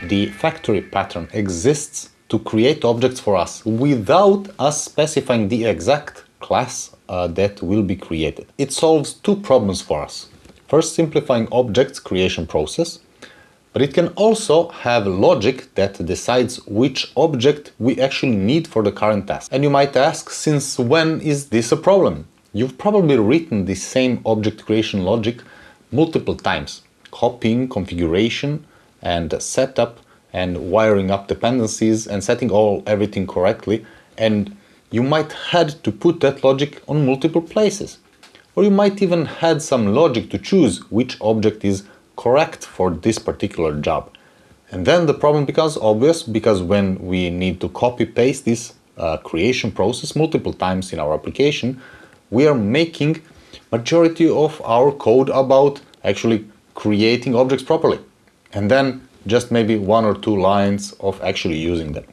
the factory pattern exists to create objects for us without us specifying the exact class that will be created. It solves two problems for us. First, simplifying objects creation process, but it can also have logic that decides which object we actually need for the current task. And you might ask, since when is this a problem? You've probably written the same object creation logic multiple times, copying configuration and setup and wiring up dependencies and setting everything correctly, and you might had to put that logic on multiple places. Or you might even had some logic to choose which object is correct for this particular job. And then the problem becomes obvious, because when we need to copy-paste this creation process multiple times in our application, we are making majority of our code about actually creating objects properly. And then just maybe one or two lines of actually using them.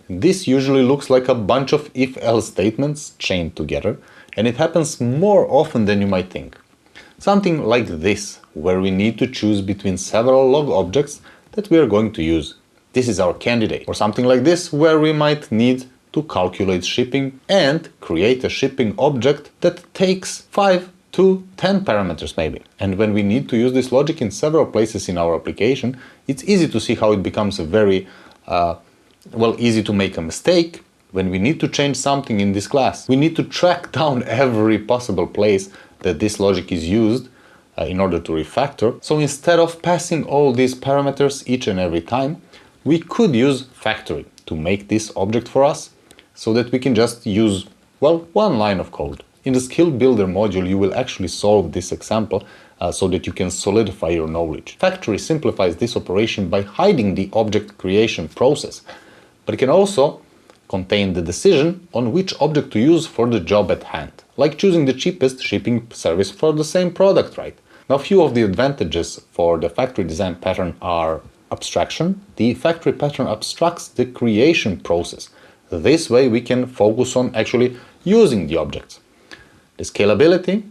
This usually looks like a bunch of if-else statements chained together, and it happens more often than you might think. Something like this, where we need to choose between several log objects that we are going to use. This is our candidate. Or something like this, where we might need to calculate shipping and create a shipping object that takes 5 to 10 parameters maybe. And when we need to use this logic in several places in our application, it's easy to see how it becomes a very easy to make a mistake. When we need to change something in this class, we need to track down every possible place that this logic is used in order to refactor. So instead of passing all these parameters each and every time, we could use factory to make this object for us, so that we can just use, one line of code. In the skill builder module, you will actually solve this example so that you can solidify your knowledge. Factory simplifies this operation by hiding the object creation process, but it can also contain the decision on which object to use for the job at hand, like choosing the cheapest shipping service for the same product, right? Now, a few of the advantages for the factory design pattern are abstraction. The factory pattern abstracts the creation process. This way we can focus on actually using the objects. The scalability,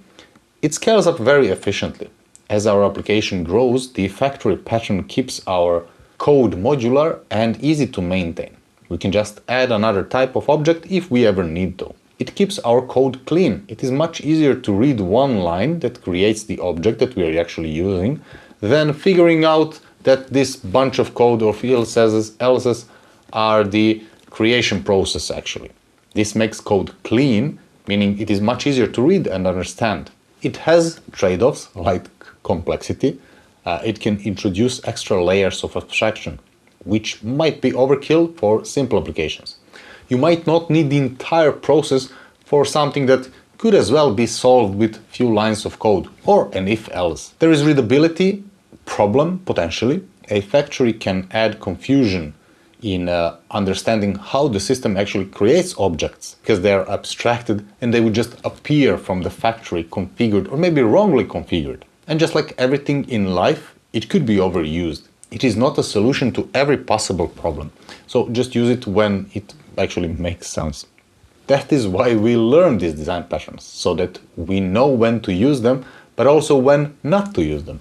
it scales up very efficiently. As our application grows, the factory pattern keeps our code modular and easy to maintain. We can just add another type of object if we ever need to. It keeps our code clean. It is much easier to read one line that creates the object that we are actually using than figuring out that this bunch of code of else's are the creation process actually. This makes code clean, meaning it is much easier to read and understand. It has trade-offs like complexity. It can introduce extra layers of abstraction, which might be overkill for simple applications. You might not need the entire process for something that could as well be solved with few lines of code or an if-else. There is readability problem potentially. A factory can add confusion in understanding how the system actually creates objects, because they are abstracted and they would just appear from the factory configured or maybe wrongly configured. And just like everything in life, it could be overused. It is not a solution to every possible problem. So just use it when it actually makes sense. That is why we learn these design patterns, so that we know when to use them, but also when not to use them.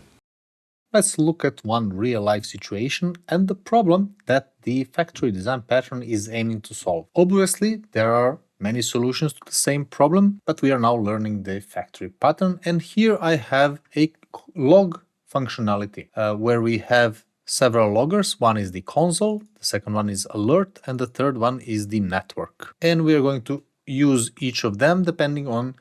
Let's look at one real-life situation and the problem that the factory design pattern is aiming to solve. Obviously, there are many solutions to the same problem, but we are now learning the factory pattern, and here I have a log functionality where we have several loggers. One is the console, the second one is alert, and the third one is the network. And we are going to use each of them depending on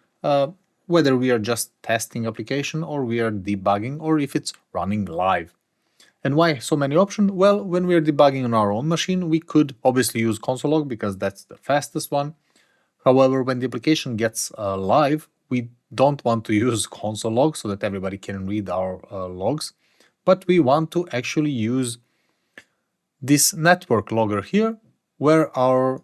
whether we are just testing application or we are debugging or if it's running live. And why so many options? Well, when we are debugging on our own machine, we could obviously use console log because that's the fastest one. However, when the application gets live, we don't want to use console log so that everybody can read our logs, but we want to actually use this network logger here, where our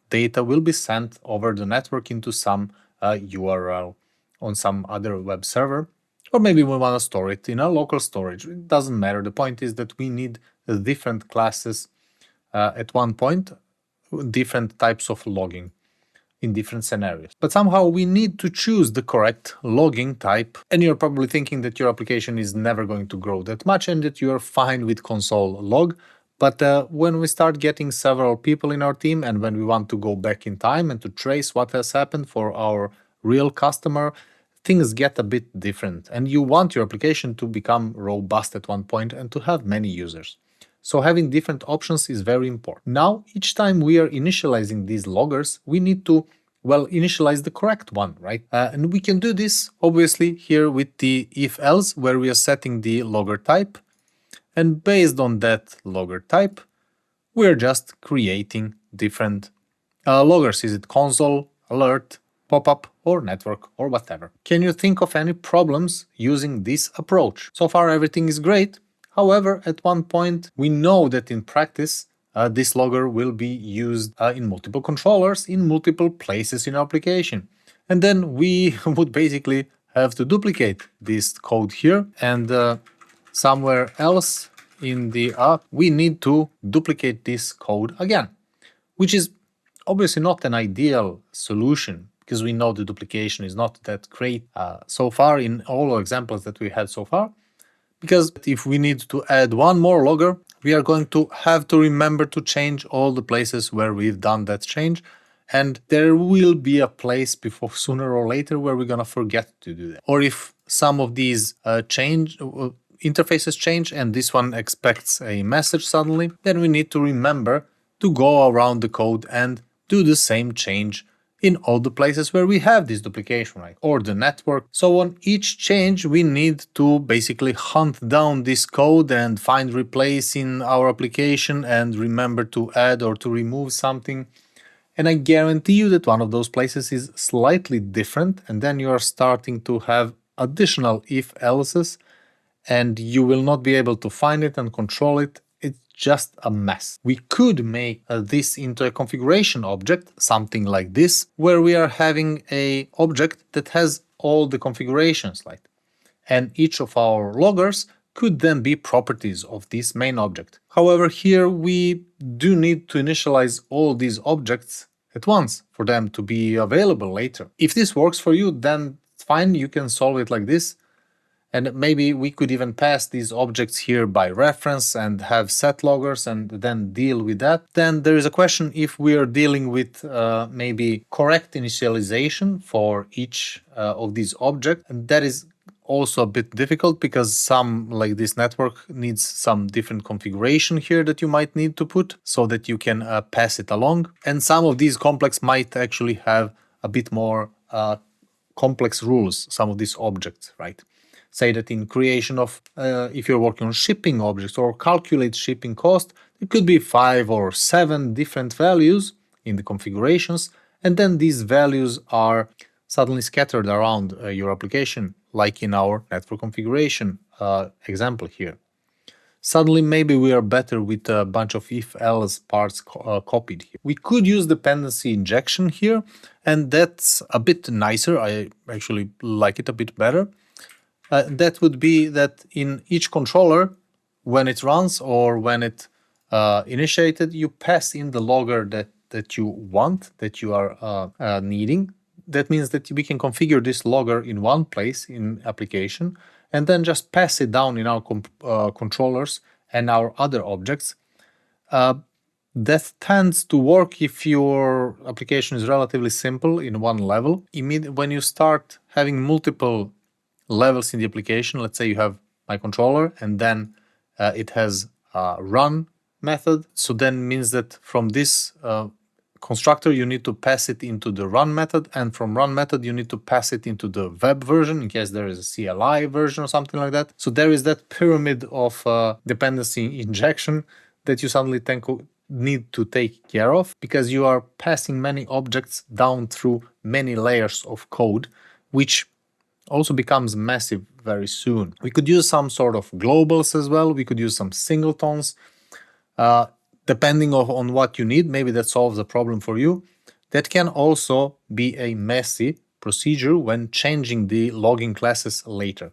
data will be sent over the network into some URL on some other web server, or maybe we want to store it in a local storage. It doesn't matter. The point is that we need different classes at one point, different types of logging in different scenarios. But somehow we need to choose the correct logging type, and you're probably thinking that your application is never going to grow that much and that you're fine with console log, But when we start getting several people in our team and when we want to go back in time and to trace what has happened for our real customer, things get a bit different. And you want your application to become robust at one point and to have many users. So having different options is very important. Now, each time we are initializing these loggers, we need to, well, initialize the correct one, right? And we can do this, obviously, here with the if-else, where we are setting the logger type. And based on that logger type, we're just creating different loggers. Is it console, alert, pop-up, or network, or whatever? Can you think of any problems using this approach? So far, everything is great. However, at one point, we know that in practice, this logger will be used in multiple controllers in multiple places in our application. And then we would basically have to duplicate this code here, and somewhere else in the app, we need to duplicate this code again, which is obviously not an ideal solution because we know the duplication is not that great so far in all examples that we had so far. Because if we need to add one more logger, we are going to have to remember to change all the places where we've done that change. And there will be a place before sooner or later where we're going to forget to do that. Or if some of these interfaces change and this one expects a message suddenly, then we need to remember to go around the code and do the same change in all the places where we have this duplication, right? Or the network. So on each change, we need to basically hunt down this code and find replace in our application and remember to add or to remove something. And I guarantee you that one of those places is slightly different, and then you are starting to have additional if-else's, and you will not be able to find it and control it. It's just a mess. We could make this into a configuration object, something like this, where we are having an object that has all the configurations, like, and each of our loggers could then be properties of this main object. However, here we do need to initialize all these objects at once for them to be available later. If this works for you, then it's fine, you can solve it like this. And maybe we could even pass these objects here by reference and have set loggers and then deal with that. Then there is a question if we are dealing with maybe correct initialization for each of these objects. And that is also a bit difficult because some, like this network, needs some different configuration here that you might need to put so that you can pass it along. And some of these complex might actually have a bit more complex rules, some of these objects, right? Say that in creation of, if you're working on shipping objects or calculate shipping cost, it could be 5 or 7 different values in the configurations, and then these values are suddenly scattered around your application, like in our network configuration example here. Suddenly, maybe we are better with a bunch of if-else parts copied here. We could use dependency injection here, and that's a bit nicer. I actually like it a bit better. That would be that in each controller, when it runs or when it initiated, you pass in the logger that you want, that you are needing. That means that we can configure this logger in one place in application and then just pass it down in our controllers and our other objects. That tends to work if your application is relatively simple in one level. When you start having multiple levels in the application, let's say you have my controller and then it has a run method. So then means that from this constructor you need to pass it into the run method, and from run method you need to pass it into the web version in case there is a CLI version or something like that. So there is that pyramid of dependency injection that you suddenly need to take care of because you are passing many objects down through many layers of code, which also becomes massive very soon. We could use some sort of globals as well. We could use some singletons. Depending on what you need, maybe that solves a problem for you. That can also be a messy procedure when changing the logging classes later.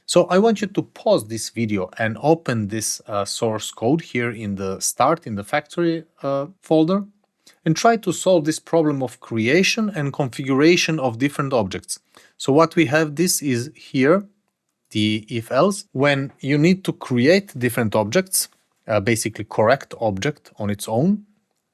So I want you to pause this video and open this source code here in the start, in the factory folder, and try to solve this problem of creation and configuration of different objects. So what we have, this is here, the if-else. When you need to create different objects, basically correct object on its own,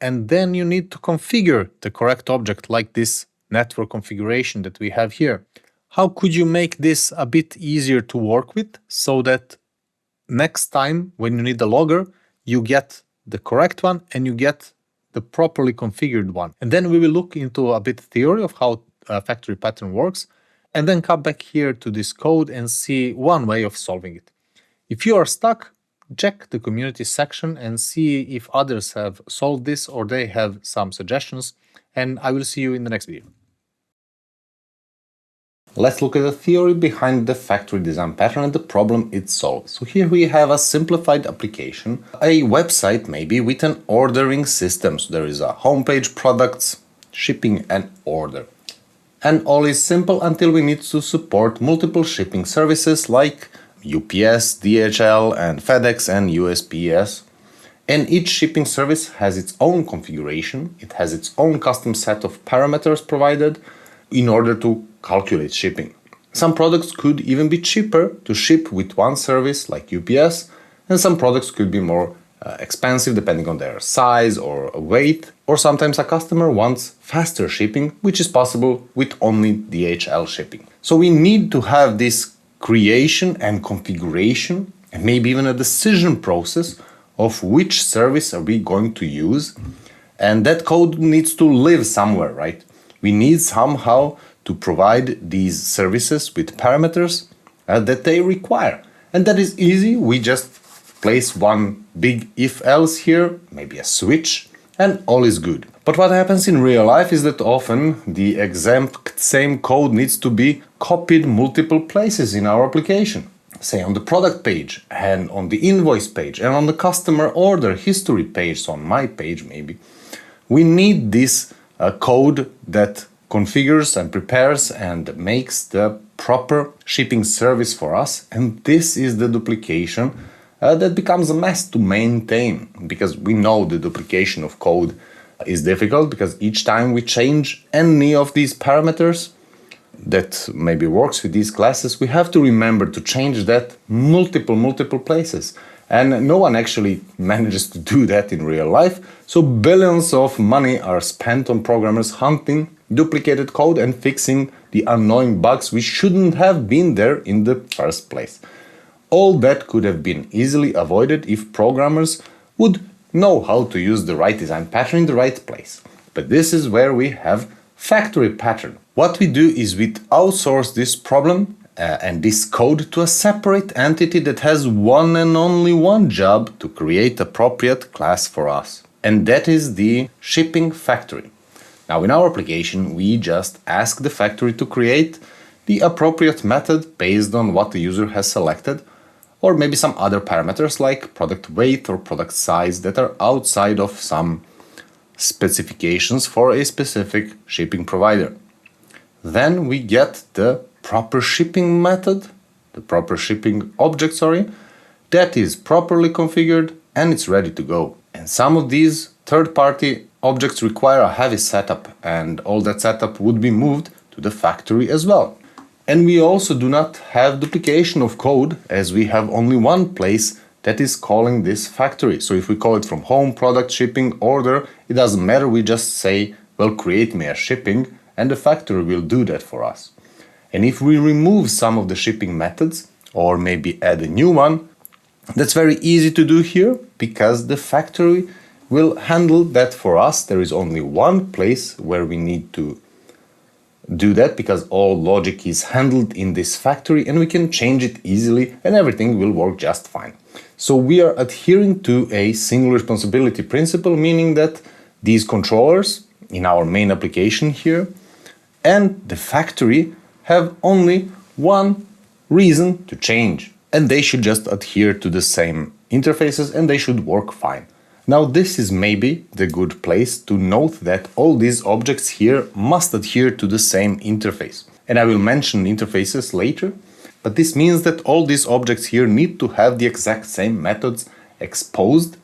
and then you need to configure the correct object like this network configuration that we have here. How could you make this a bit easier to work with so that next time when you need a logger, you get the correct one and you get the properly configured one? And then we will look into a bit theory of how a factory pattern works, and then come back here to this code and see one way of solving it. If you are stuck, check the community section and see if others have solved this or they have some suggestions, and I will see you in the next video. Let's look at the theory behind the factory design pattern and the problem it solves. So here we have a simplified application, a website maybe with an ordering system. So there is a homepage, products, shipping and order. And all is simple until we need to support multiple shipping services like UPS, DHL and FedEx and USPS. And each shipping service has its own configuration. It has its own custom set of parameters provided in order to calculate shipping. Some products could even be cheaper to ship with one service like UPS, and some products could be more expensive depending on their size or weight, or sometimes a customer wants faster shipping, which is possible with only DHL shipping. So we need to have this creation and configuration and maybe even a decision process of which service are we going to use, and that code needs to live somewhere, right? We need somehow to provide these services with parameters that they require. And that is easy. We just place one big if-else here, maybe a switch, and all is good. But what happens in real life is that often the exact same code needs to be copied multiple places in our application. Say on the product page, and on the invoice page, and on the customer order history page, so on my page maybe. We need this code that configures and prepares and makes the proper shipping service for us, and this is the duplication that becomes a mess to maintain, because we know the duplication of code is difficult, because each time we change any of these parameters that maybe works with these classes, we have to remember to change that multiple places. And no one actually manages to do that in real life. So billions of money are spent on programmers hunting duplicated code and fixing the annoying bugs which shouldn't have been there in the first place. All that could have been easily avoided if programmers would know how to use the right design pattern in the right place. But this is where we have factory pattern. What we do is we outsource this problem and this code to a separate entity that has one and only one job to create appropriate class for us. And that is the shipping factory. Now in our application, we just ask the factory to create the appropriate method based on what the user has selected, or maybe some other parameters like product weight or product size that are outside of some specifications for a specific shipping provider. Then we get the proper shipping method, the proper shipping object, that is properly configured and it's ready to go. And some of these third-party objects require a heavy setup, and all that setup would be moved to the factory as well. And we also do not have duplication of code, as we have only one place that is calling this factory. So if we call it from home, product, shipping, order, it doesn't matter, we just say, well, create me a shipping, and the factory will do that for us. And if we remove some of the shipping methods, or maybe add a new one, that's very easy to do here, because the factory will handle that for us. There is only one place where we need to do that, because all logic is handled in this factory and we can change it easily and everything will work just fine. So we are adhering to a single responsibility principle, meaning that these controllers in our main application here and the factory have only one reason to change, and they should just adhere to the same interfaces and they should work fine. Now this is maybe the good place to note that all these objects here must adhere to the same interface. And I will mention interfaces later, but this means that all these objects here need to have the exact same methods exposed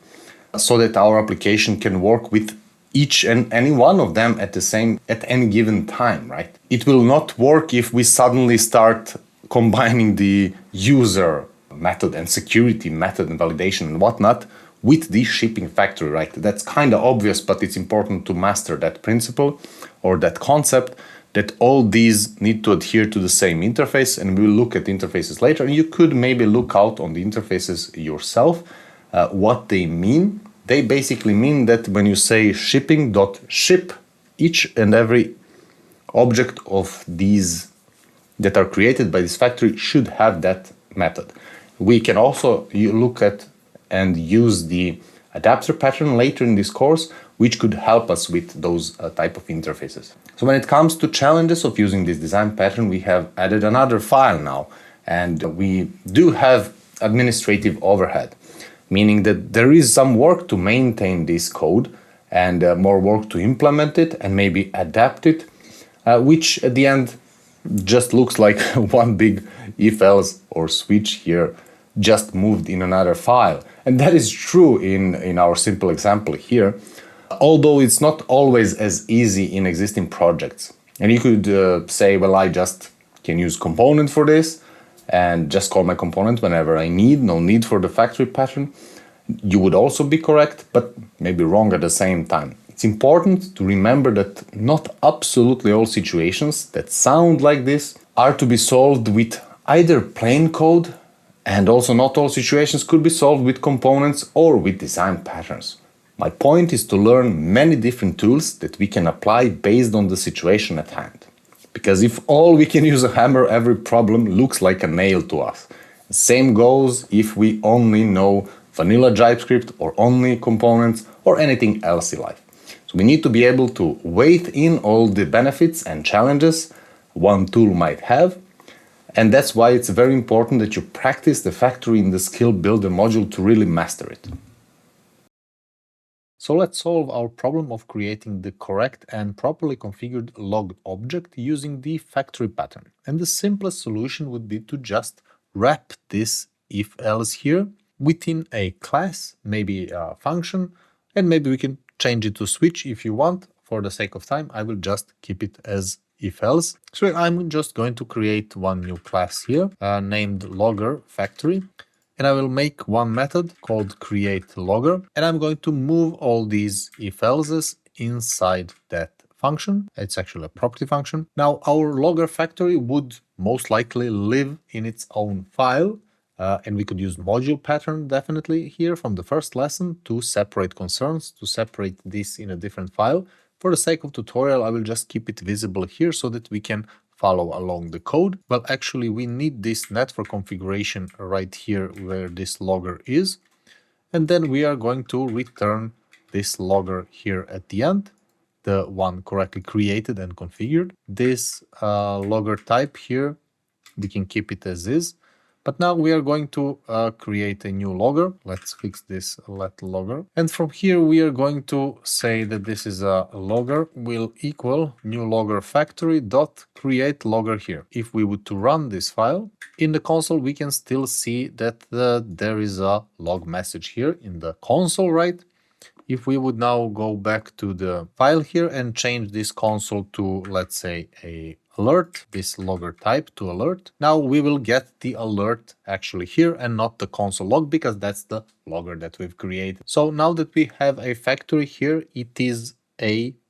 so that our application can work with each and any one of them at any given time, right? It will not work if we suddenly start combining the user method and security method and validation and whatnot with the shipping factory, right? That's kind of obvious, but it's important to master that principle or that concept, that all these need to adhere to the same interface, and we'll look at interfaces later. And you could maybe look out on the interfaces yourself, what they mean. They basically mean that when you say shipping.ship, each and every object of these that are created by this factory should have that method. We can also look at and use the adapter pattern later in this course, which could help us with those type of interfaces. So when it comes to challenges of using this design pattern, we have added another file now, and we do have administrative overhead, meaning that there is some work to maintain this code and more work to implement it and maybe adapt it, which at the end just looks like one big if-else or switch here just moved in another file. And that is true in our simple example here, although it's not always as easy in existing projects. And you could say, well, I just can use component for this and just call my component whenever I need, no need for the factory pattern. You would also be correct, but maybe wrong at the same time. It's important to remember that not absolutely all situations that sound like this are to be solved with either plain code, and also not all situations could be solved with components or with design patterns. My point is to learn many different tools that we can apply based on the situation at hand. Because if all we can use a hammer, every problem looks like a nail to us. The same goes if we only know vanilla JavaScript or only components or anything else in life. So we need to be able to weigh in all the benefits and challenges one tool might have. And that's why it's very important that you practice the factory in the skill builder module to really master it. So let's solve our problem of creating the correct and properly configured logged object using the factory pattern. And the simplest solution would be to just wrap this if-else here within a class, maybe a function, and maybe we can change it to switch if you want. For the sake of time, I will just keep it as if-else. So I'm just going to create one new class here named logger factory. And I will make one method called createLogger, and I'm going to move all these if-elses inside that function. It's actually a property function. Now our logger factory would most likely live in its own file, and we could use module pattern definitely here from the first lesson to separate concerns, to separate this in a different file. For the sake of tutorial, I will just keep it visible here so that we can follow along the code. Well, actually, we need this network configuration right here where this logger is. And then we are going to return this logger here at the end, the one correctly created and configured. This logger type here, we can keep it as is. But now we are going to create a new logger. Let's fix this let logger. And from here, we are going to say that this is a logger will equal new logger factory dot create logger here. If we would to run this file in the console, we can still see that there is a log message here in the console, right? If we would now go back to the file here and change this console to, let's say, a alert, this logger type to alert, now we will get the alert actually here and not the console log, because that's the logger that we've created. So now that we have a factory here, it is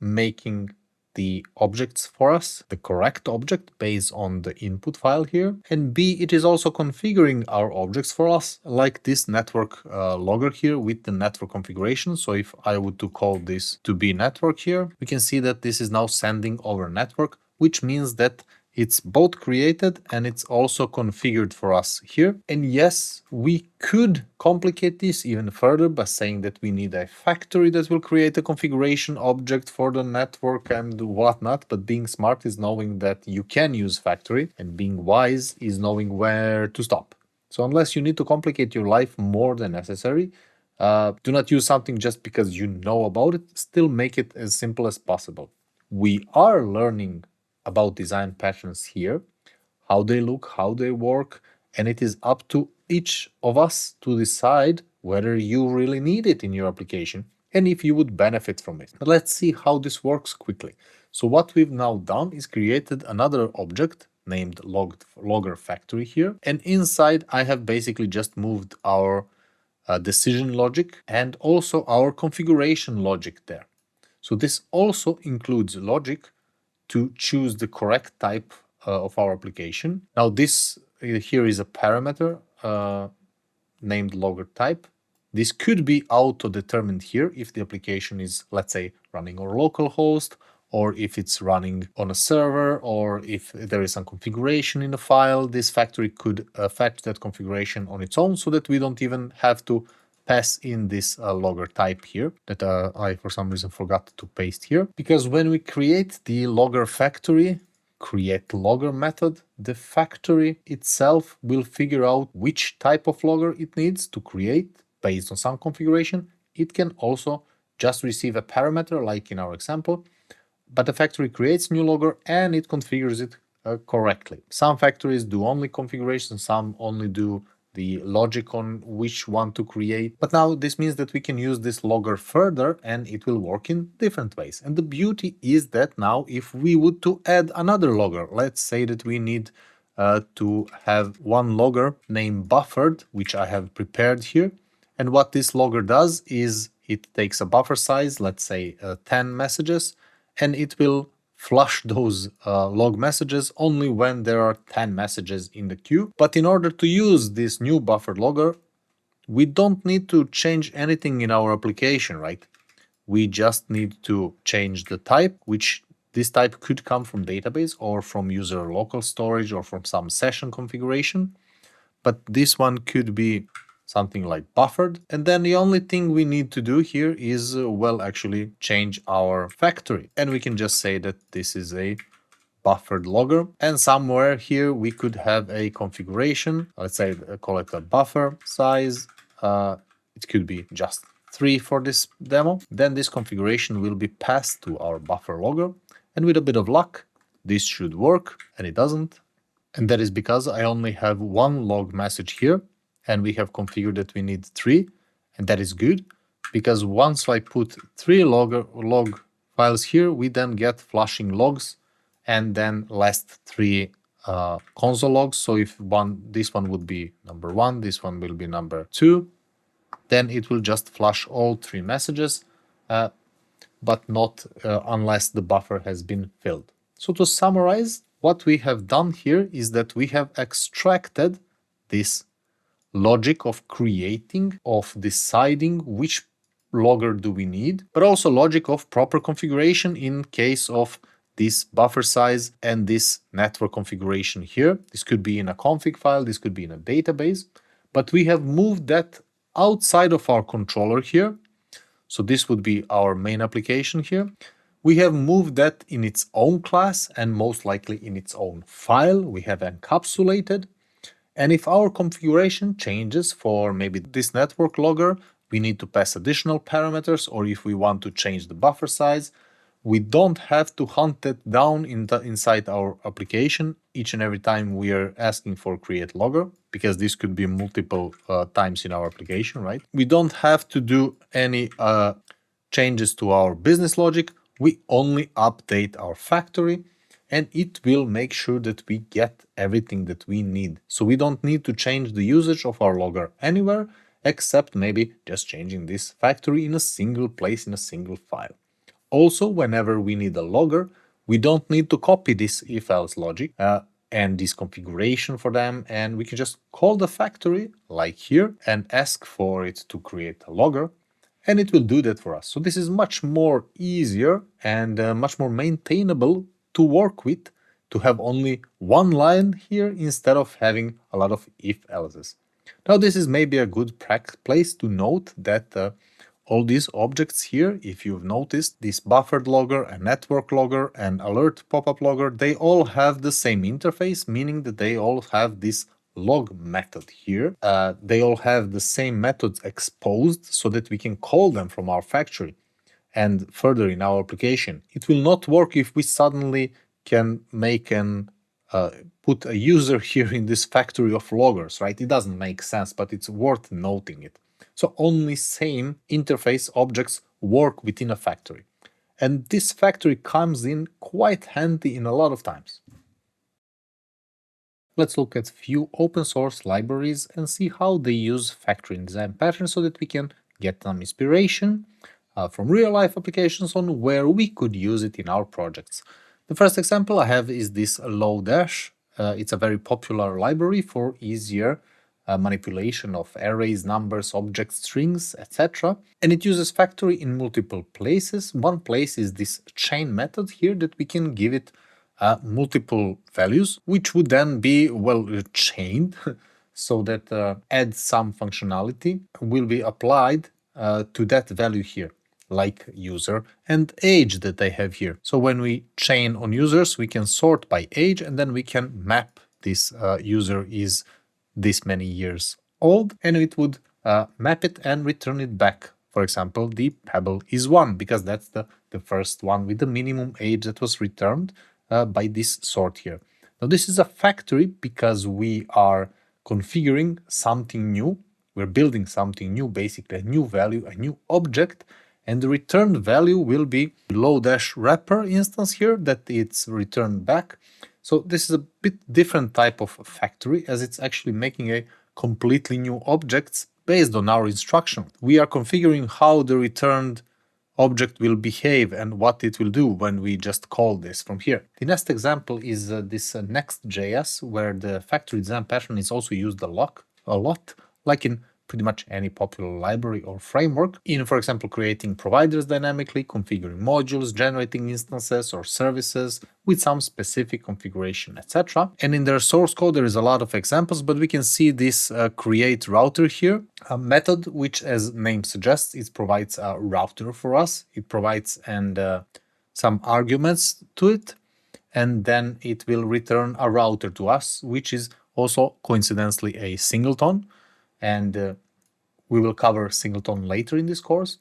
making the objects for us, the correct object based on the input file here, and B, it is also configuring our objects for us, like this network logger here with the network configuration. So if I would to call this to be network here, we can see that this is now sending over network, which means that it's both created and it's also configured for us here. And yes, we could complicate this even further by saying that we need a factory that will create a configuration object for the network and whatnot. But being smart is knowing that you can use factory, and being wise is knowing where to stop. So unless you need to complicate your life more than necessary, do not use something just because you know about it. Still make it as simple as possible. We are learning about design patterns here, how they look, how they work, and it is up to each of us to decide whether you really need it in your application and if you would benefit from it. But let's see how this works quickly. So what we've now done is created another object named logger factory here, and inside I have basically just moved our decision logic and also our configuration logic there. So this also includes logic to choose the correct type of our application. Now this here is a parameter named logger type. This could be auto-determined here if the application is, let's say, running on localhost, or if it's running on a server, or if there is some configuration in the file. This factory could fetch that configuration on its own so that we don't even have to pass in this logger type here that I for some reason forgot to paste here. Because when we create the logger factory, create logger method, the factory itself will figure out which type of logger it needs to create based on some configuration. It can also just receive a parameter like in our example, but the factory creates new logger and it configures it correctly. Some factories do only configuration, some only do the logic on which one to create. But now this means that we can use this logger further and it will work in different ways. And the beauty is that now if we would to add another logger, let's say that we need to have one logger named buffered, which I have prepared here. And what this logger does is it takes a buffer size, let's say 10 messages, and it will flush those log messages only when there are 10 messages in the queue. But in order to use this new buffered logger, we don't need to change anything in our application, right? We just need to change the type, which this type could come from database or from user local storage or from some session configuration. But this one could be something like buffered. And then the only thing we need to do here is, well, actually change our factory. And we can just say that this is a buffered logger. And somewhere here we could have a configuration. Let's say call it a buffer size. It could be just 3 for this demo. Then this configuration will be passed to our buffer logger. And with a bit of luck, this should work, and it doesn't. And that is because I only have one log message here, and we have configured that we need 3, and that is good, because once I put 3 log files here, we then get flushing logs, and then last 3 console logs. So if this one would be number 1, this one will be number 2, then it will just flush all 3 messages, but not unless the buffer has been filled. So to summarize, what we have done here is that we have extracted this logic of creating, of deciding which logger do we need, but also logic of proper configuration in case of this buffer size and this network configuration here. This could be in a config file, this could be in a database, but we have moved that outside of our controller here. So this would be our main application here. We have moved that in its own class and most likely in its own file. We have encapsulated. And if our configuration changes for maybe this network logger, we need to pass additional parameters, or if we want to change the buffer size, we don't have to hunt it down inside our application each and every time we are asking for create logger, because this could be multiple times in our application, right? We don't have to do any changes to our business logic. We only update our factory and it will make sure that we get everything that we need. So we don't need to change the usage of our logger anywhere, except maybe just changing this factory in a single place in a single file. Also, whenever we need a logger, we don't need to copy this if-else logic and this configuration for them, and we can just call the factory, like here, and ask for it to create a logger, and it will do that for us. So this is much more easier and much more maintainable to work with, to have only one line here instead of having a lot of if-elses. Now this is maybe a good place to note that all these objects here, if you've noticed, this buffered logger, a network logger, and alert pop-up logger, they all have the same interface, meaning that they all have this log method here. They all have the same methods exposed so that we can call them from our factory. And further in our application, it will not work if we suddenly can make an put a user here in this factory of loggers, right? It doesn't make sense, but it's worth noting it. So only same interface objects work within a factory. And this factory comes in quite handy in a lot of times. Let's look at few open source libraries and see how they use factory and design patterns so that we can get some inspiration from real life applications on where we could use it in our projects. The first example I have is this Lodash. It's a very popular library for easier manipulation of arrays, numbers, objects, strings, etc. And it uses factory in multiple places. One place is this chain method here that we can give it multiple values, which would then be, well, chained so that add some functionality will be applied to that value here, like user and age that I have here. So when we chain on users, we can sort by age and then we can map this user is this many years old, and it would map it and return it back. For example, the pebble is 1, because that's the first one with the minimum age that was returned by this sort here. Now this is a factory because we are configuring something new. We're building something new, basically a new value, a new object, and the returned value will be Lodash wrapper instance here that it's returned back. So this is a bit different type of factory, as it's actually making a completely new objects based on our instruction. We are configuring how the returned object will behave and what it will do when we just call this from here. The next example is this Next.js, where the factory design pattern is also used a lot, like in pretty much any popular library or framework, in, for example, creating providers dynamically, configuring modules, generating instances or services with some specific configuration, etc. And in their source code, there is a lot of examples, but we can see this create router here, a method which, as name suggests, it provides a router for us. It provides some arguments to it, and then it will return a router to us, which is also coincidentally a singleton. And we will cover singleton later in this course.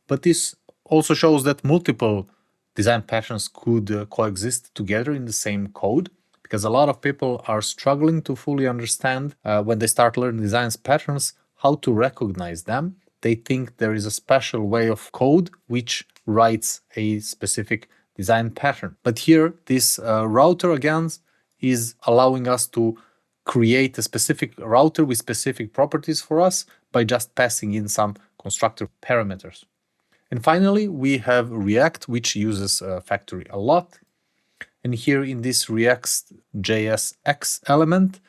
But this also shows that multiple design patterns could coexist together in the same code, because a lot of people are struggling to fully understand when they start learning design patterns how to recognize them. They think there is a special way of code which writes a specific design pattern. But here, this router again is allowing us to create a specific router with specific properties for us by just passing in some constructor parameters. And finally, we have React, which uses factory a lot. And here in this React.js X element,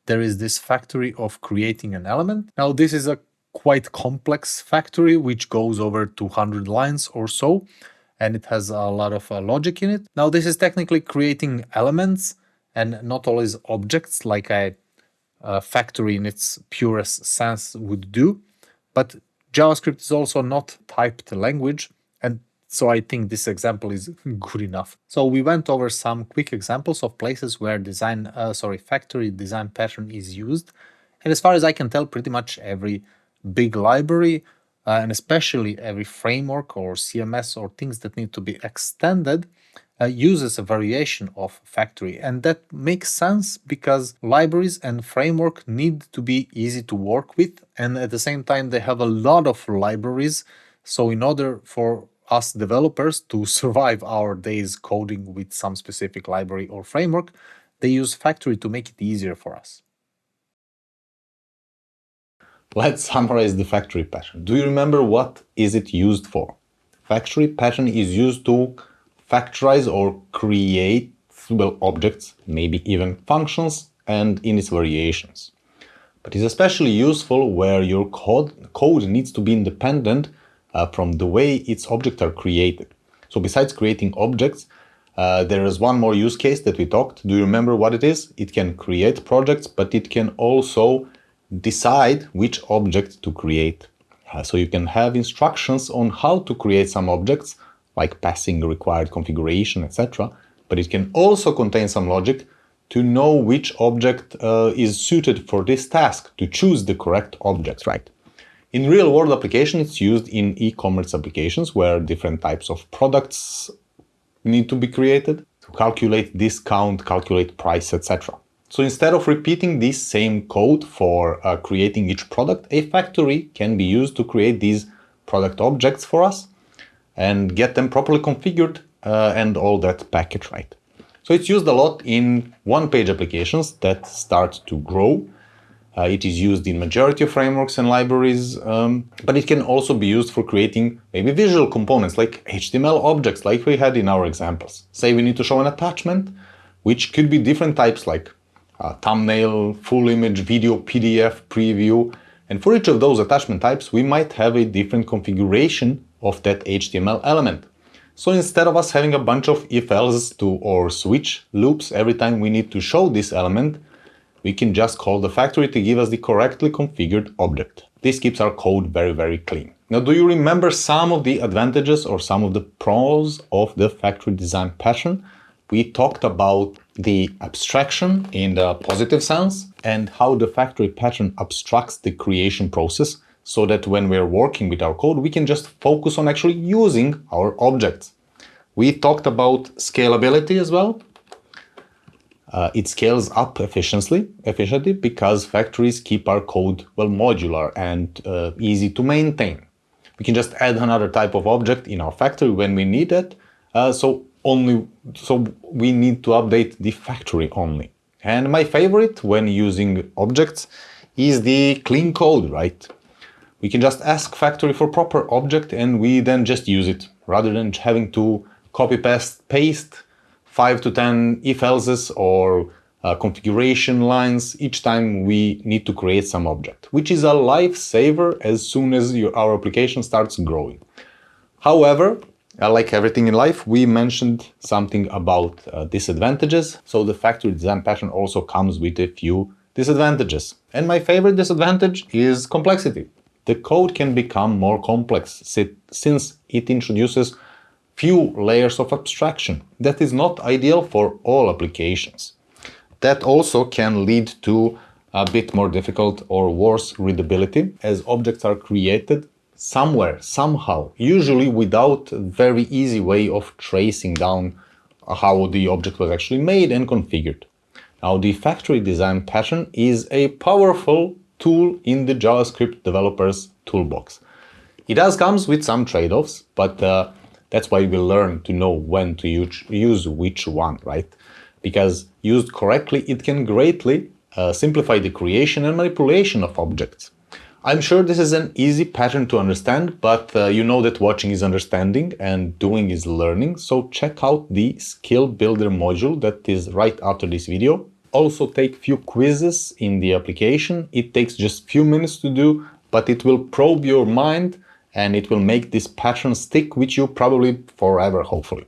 there is this factory of creating an element. Now, this is a quite complex factory, which goes over 200 lines or so, and it has a lot of logic in it. Now, this is technically creating elements and not always objects like a factory in its purest sense would do. But JavaScript is also not typed language, and so I think this example is good enough. So we went over some quick examples of places where factory design pattern is used. And as far as I can tell, pretty much every big library, and especially every framework or CMS or things that need to be extended, uses a variation of factory. And that makes sense because libraries and framework need to be easy to work with, and at the same time they have a lot of libraries. So in order for us developers to survive our days coding with some specific library or framework, they use factory to make it easier for us. Let's summarize the factory pattern. Do you remember what is it used for? Factory pattern is used to factorize or create objects, maybe even functions, and in its variations. But it's especially useful where your code needs to be independent from the way its objects are created. So besides creating objects, there is one more use case that we talked. Do you remember what it is? It can create projects, but it can also decide which object to create. So you can have instructions on how to create some objects, like passing the required configuration, etc. But it can also contain some logic to know which object is suited for this task, to choose the correct object, right? In real-world application, it's used in e-commerce applications where different types of products need to be created to calculate discount, calculate price, etc. So instead of repeating this same code for creating each product, a factory can be used to create these product objects for us and get them properly configured and all that package, right? So it's used a lot in one-page applications that start to grow. It is used in majority of frameworks and libraries, but it can also be used for creating maybe visual components like HTML objects, like we had in our examples. Say we need to show an attachment, which could be different types like thumbnail, full image, video, PDF, preview. And for each of those attachment types, we might have a different configuration of that HTML element. So instead of us having a bunch of if-else or switch loops every time we need to show this element, we can just call the factory to give us the correctly configured object. This keeps our code very, very clean. Now, do you remember some of the advantages or some of the pros of the factory design pattern? We talked about the abstraction in the positive sense and how the factory pattern abstracts the creation process so that when we're working with our code, we can just focus on actually using our objects. We talked about scalability as well. It scales up efficiently because factories keep our code well modular and easy to maintain. We can just add another type of object in our factory when we need it. So we need to update the factory only. And my favorite when using objects is the clean code, right? We can just ask factory for proper object and we then just use it rather than having to copy paste 5 to 10 if-elses or configuration lines each time we need to create some object, which is a lifesaver as soon as our application starts growing. However, like everything in life, we mentioned something about disadvantages. So the factory design pattern also comes with a few disadvantages. And my favorite disadvantage is complexity. The code can become more complex since it introduces few layers of abstraction. That is not ideal for all applications. That also can lead to a bit more difficult or worse readability as objects are created somewhere, somehow, usually without a very easy way of tracing down how the object was actually made and configured. Now, the factory design pattern is a powerful tool in the JavaScript developer's toolbox. It does comes with some trade-offs, but that's why we learn to know when to use which one, right? Because used correctly, it can greatly simplify the creation and manipulation of objects. I'm sure this is an easy pattern to understand, but you know that watching is understanding and doing is learning. So check out the skill builder module that is right after this video. Also take few quizzes in the application. It takes just few minutes to do, but it will probe your mind and it will make this pattern stick with you probably forever, hopefully.